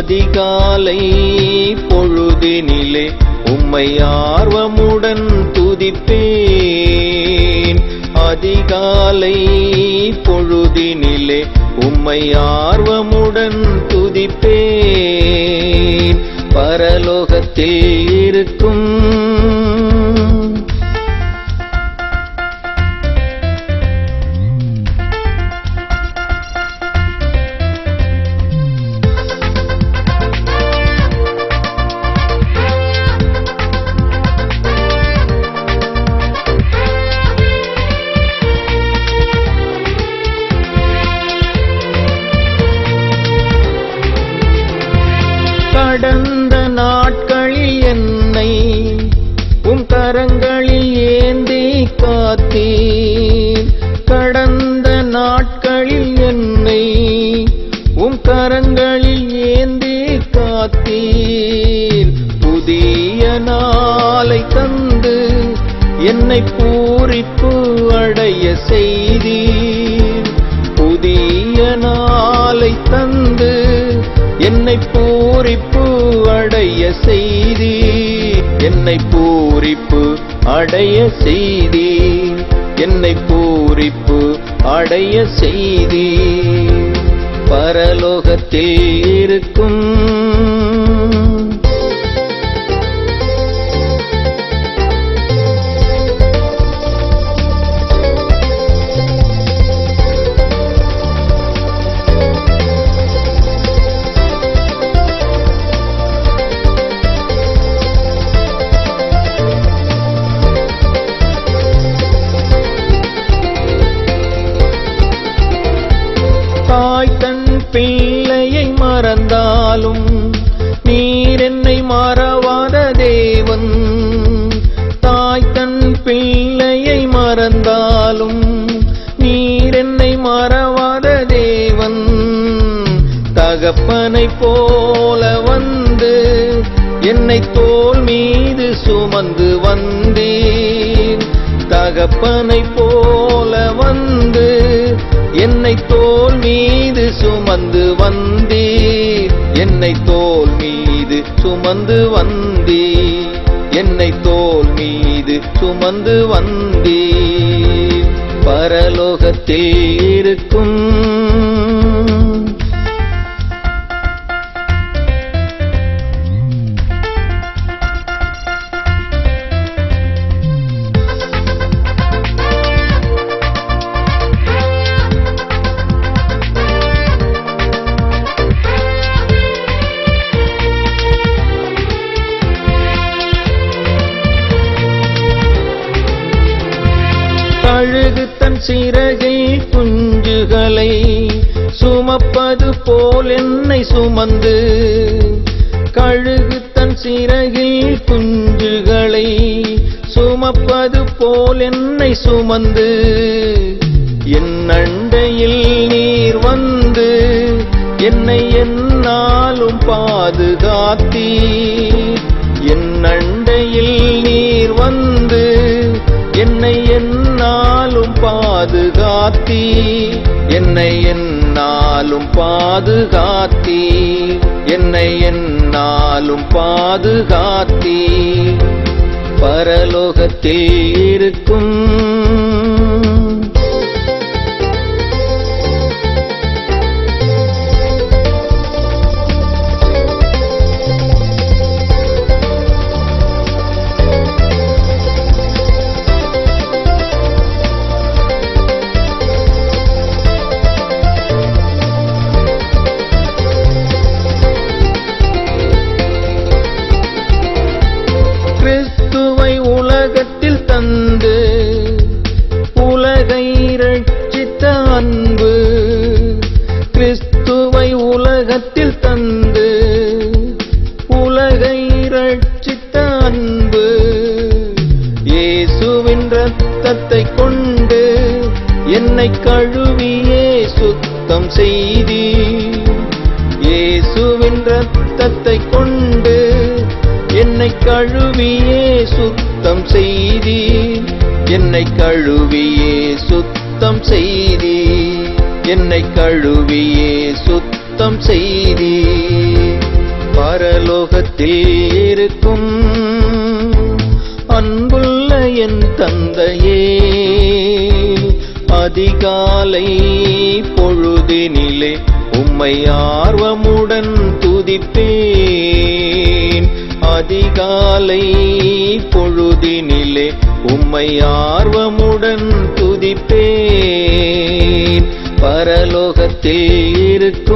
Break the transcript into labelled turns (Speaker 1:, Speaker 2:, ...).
Speaker 1: அதிகாலை பொழுதினிலே உம்மை ஆர்வமுடன் துதிப்பேன். அதிகாலை பொழுதினிலே உம்மை ஆர்வமுடன் துதிப்பேன். பரலோகத்தில் இருக்கும் கடந்த நாட்களில் என்னை உம் கரங்களில் ஏந்தி காத்தீர். கடந்த நாட்களில் என்னை உம் கரங்களில் ஏந்தி காத்தீர். புதிய நாளை தந்து என்னை பூரிப்பு அடைய செய்தீர். புதிய நாளை தந்து என்னை பூரிப்பு அடைய செய்தீர். என்னை பூரிப்பு அடைய செய்தீர். என்னை பூரிப்பு அடைய செய்தீர். பரலோகத்தில் இருக்கும் தாய் தன் பிள்ளையை மறந்தாலும் நீர் என்னை மறவாத தேவன். தாய் தன் பிள்ளையை மறந்தாலும் நீர் என்னை மறவாத தேவன். தகப்பனை போல வந்து என்னை தோள் மீது சுமந்து வந்தீர். தகப்பனை போல வந்து என்னை தோள் மீது சுமந்து வந்தீர். என்னை தோள் மீது சுமந்து வந்தீர். என்னை தோள் மீது சுமந்து வந்தீர். பரலோகத்தில் இருக்கும் கழுகு தன் சிறகில் குஞ்சுகளை சுமப்பது போல் என்னை சுமந்து. கழுகு தன் சிறகில் குஞ்சுகளை சுமப்பது போல் என்னை சுமந்து. என் அண்டையில் நீர் வந்து என்னை எந்நாளும் பாதுகாத்தீர். என் அண்டையில் நீர் வந்து என்னை எந்நாளும் பாதுகாத்தீர். என்னை எந்நாளும் பாதுகாத்தீர். என்னை எந்நாளும் பாதுகாத்தீர். பரலோகத்தில் இருக்கும் கிறிஸ்துவை உலகத்தில் தந்து உலகை ரட்சித்த அன்பு. கிறிஸ்துவை உலகத்தில் தந்து உலகை ரட்சித்த அன்பு. இயேசுவின் இரத்தத்தை கொண்டு என்னை கழுவியே சுத்தம் செய்தீர். இயேசுவின் இரத்தத்தை கொண்டு என்னை கழுவியே சுத்தம் செய்தீர். என்னை கழுவியே சுத்தம் செய்தீர். என்னை கழுவியே சுத்தம் செய்தீர். பரலோகத்தில் இருக்கும் அன்புள்ள என் தந்தையே, அதிகாலை பொழுதினிலே உம்மை ஆர்வமுடன் துதிப்பேன். அதிகாலை பொழுதினிலே உம்மை ஆர்வமுடன் துதிப்பேன். பரலோகத்தில் இருக்கும்